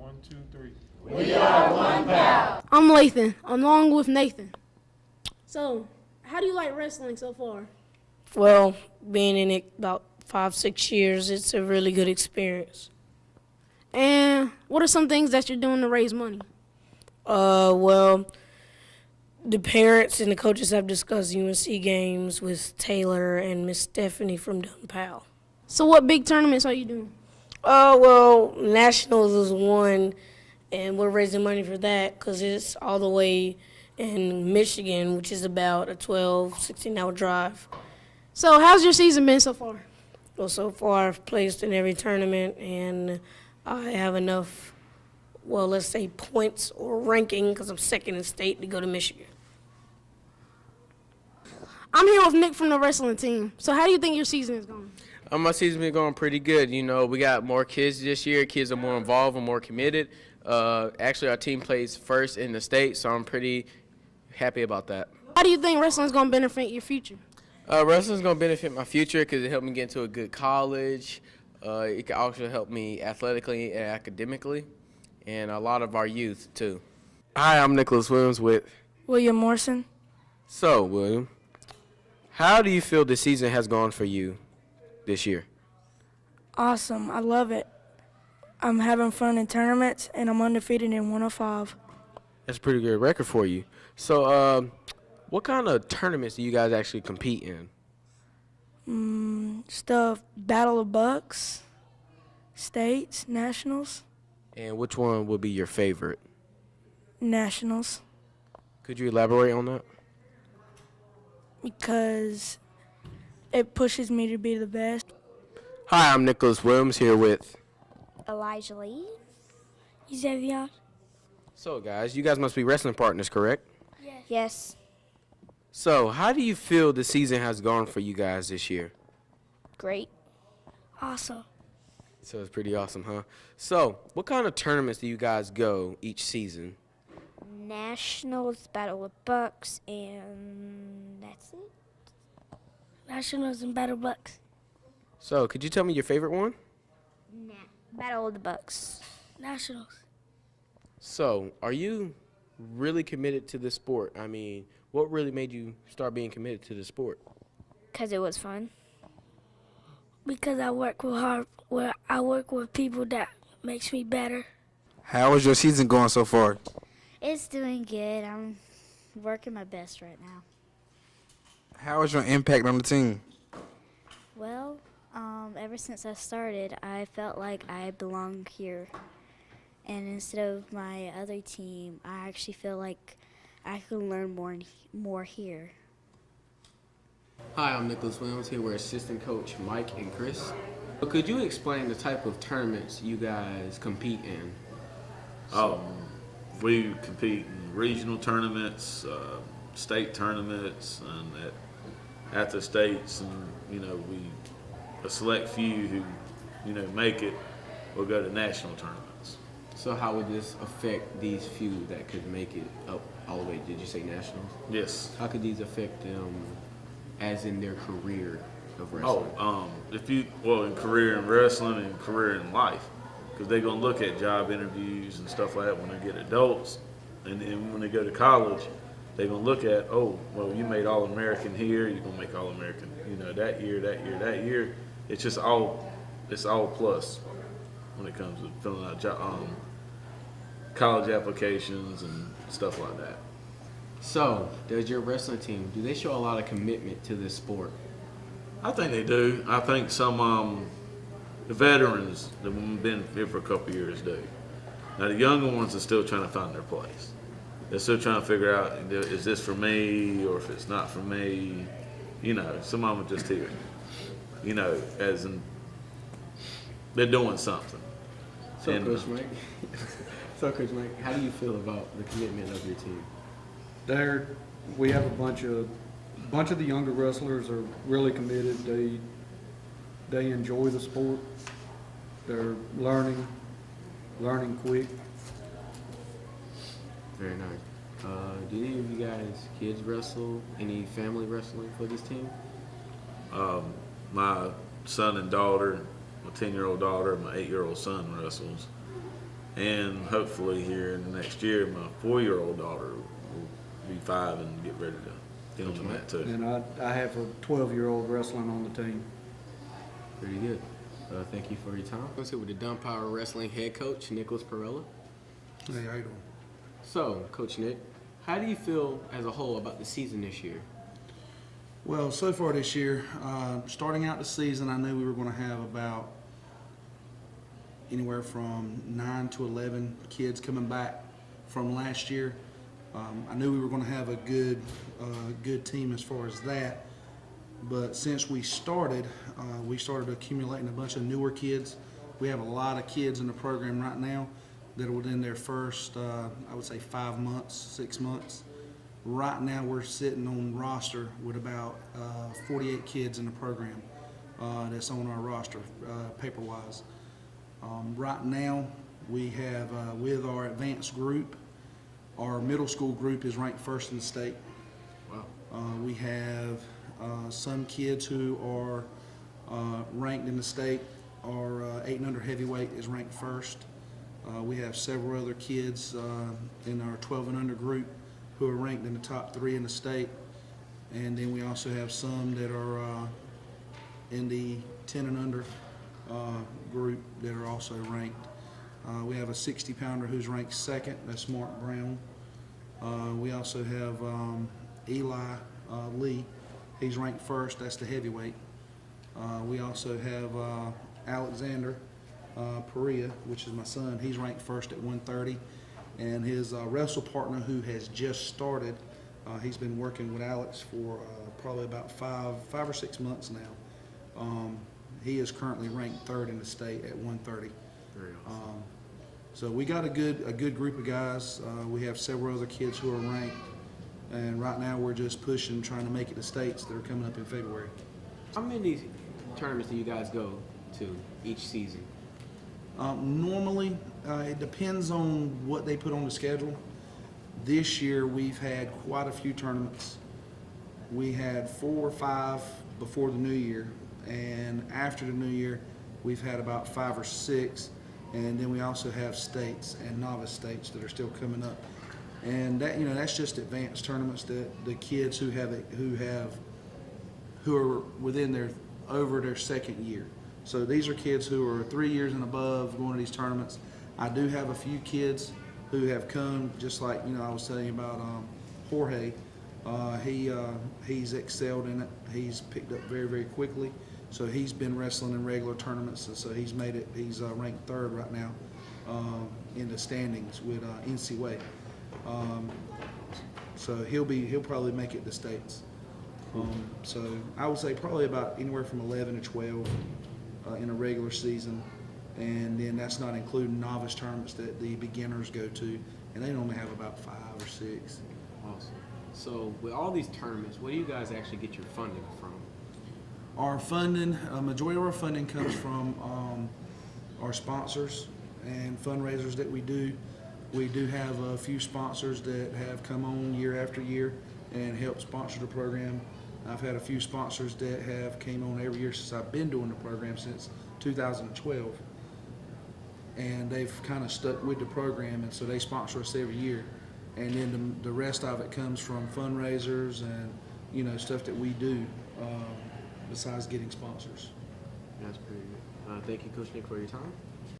1, 2, 3. We are one PAL. I'm Lathan, along with Nathan. So, how do you like wrestling so far? Well, being in it about 5-6 years, it's a really good experience. And what are some things that you're doing to raise money? Well, the parents and the coaches have discussed UNC games with Taylor and Miss Stephanie from DPAL. So what big tournaments are you doing? Well, Nationals is one, and we're raising money for that because it's all the way in Michigan, which is about a 16-hour drive. So how's your season been so far? Well, so far I've placed in every tournament, and I have enough, well, let's say points or ranking because I'm second in state to go to Michigan. I'm here with Nick from the wrestling team. So how do you think your season is going? My season's been going pretty good. You know, we got more kids this year. Kids are more involved and more committed. Actually, our team plays first in the state, so I'm pretty happy about that. How do you think wrestling is going to benefit your future? Wrestling's going to benefit my future because it helped me get into a good college. It can also help me athletically and academically, and a lot of our youth, too. Hi, I'm Nicholas Williams with William Morrison. So, William, how do you feel the season has gone for you this year? Awesome. I love it. I'm having fun in tournaments, and I'm undefeated in 105. That's a pretty good record for you. So, what kind of tournaments do you guys actually compete in? Stuff, Battle of Bucks, States, Nationals. And which one would be your favorite? Nationals, Could you elaborate on that? because it pushes me to be the best. Hi, I'm Nicholas Williams here with. Elijah Lee. Xavier. So, guys, you guys must be wrestling partners, correct? Yes. So, how do you feel the season has gone for you guys this year? Great. Awesome. So, it's pretty awesome, huh? So, what kind of tournaments do you guys go each season? Nationals, Battle of Bucks, and that's it. Nationals and Battle Bucks. So, could you tell me your favorite one? Battle of the Bucks. Nationals. So, are you really committed to this sport? I mean, what really made you start being committed to the sport? Because it was fun. Because I work with people that makes me better. How is your season going so far? It's doing good. I'm working my best right now. How is your impact on the team? Well, ever since I started, I felt like I belong here. And instead of my other team, I actually feel like I can learn more here. Hi, I'm Nicholas Williams here with assistant coach Mike and Chris. So could you explain the type of tournaments you guys compete in? We compete in regional tournaments, state tournaments, and at the states, and a select few who make it will go to national tournaments. So how would this affect these few that could make it up all the way? Did you say nationals? Yes. How could these affect them as in their career of wrestling? In career in wrestling and career in life, because they're gonna look at job interviews and stuff like that when they get adults, and then when they go to college, they're gonna look at, you made All-American here, you're gonna make All-American, that year. It's just it's all plus when it comes to filling out college applications and stuff like that. So, does your wrestling team, do they show a lot of commitment to this sport? I think they do. I think some the veterans that have been here for a couple of years do. Now the younger ones are still trying to find their place. They're still trying to figure out, is this for me, or if it's not for me. Some of them are just here. As in they're doing something. So, Coach Mike, how do you feel about the commitment of your team? We have a bunch of the younger wrestlers are really committed. They enjoy the sport. They're learning quick. Very nice. Do any of you guys kids wrestle? Any family wrestling for this team? My son and daughter, my 10-year-old daughter, and my 8-year-old son wrestles. And hopefully here in the next year, my 4-year-old daughter will be 5 and get ready to get on the mat too. And I have a 12-year-old wrestling on the team. Pretty good. Thank you for your time. Let's sit with the Dumb Power Wrestling head coach, Nicholas Perella. Hey, how you doing? So, Coach Nick, how do you feel as a whole about the season this year? Well, so far this year, starting out the season, I knew we were going to have about anywhere from 9 to 11 kids coming back from last year. I knew we were going to have a good team as far as that. But since we started accumulating a bunch of newer kids. We have a lot of kids in the program right now that are within their first, I would say 5 months, 6 months. Right now we're sitting on roster with about 48 kids in the program that's on our roster, paper-wise. Right now we have, with our advanced group, our middle school group is ranked first in the state. Wow. We have some kids who are ranked in the state. Our 8 and under heavyweight is ranked first. We have several other kids in our 12 and under group who are ranked in the top 3 in the state. And then we also have some that are in the 10 and under group that are also ranked. We have a 60-pounder who's ranked second. That's Mark Brown. We also have Eli Lee. He's ranked first. That's the heavyweight. We also have Alexander Perea, which is my son. He's ranked first at 130. And his wrestle partner, who has just started, he's been working with Alex for probably about five or 6 months now. He is currently ranked third in the state at 130. Very awesome. So we got a good group of guys. We have several other kids who are ranked, and right now we're just pushing, trying to make it to states that are coming up in February. How many tournaments do you guys go to each season? Normally, it depends on what they put on the schedule. This year we've had quite a few tournaments. We had 4 or 5 before the new year, and after the new year we've had about 5 or 6, and then we also have states and novice states that are still coming up. And that, that's just advanced tournaments that the kids who are within over their second year. So these are kids who are 3 years and above going to these tournaments. I do have a few kids who have come, just like I was telling you about Jorge. He's excelled in it. He's picked up very, very quickly. So he's been wrestling in regular tournaments, and so he's made it. He's ranked third right now in the standings with NC Way. So he'll probably make it to states. So I would say probably about anywhere from 11 to 12 in a regular season, and then that's not including novice tournaments that the beginners go to, and they normally have about 5 or 6. Awesome. So with all these tournaments, where do you guys actually get your funding from? Our funding, a majority of our funding comes from our sponsors and fundraisers that we do. We do have a few sponsors that have come on year after year and helped sponsor the program. I've had a few sponsors that have came on every year since I've been doing the program, since 2012. And they've kind of stuck with the program, and so they sponsor us every year. And then the rest of it comes from fundraisers and stuff that we do besides getting sponsors. That's pretty good. Thank you, Coach Nick, for your time.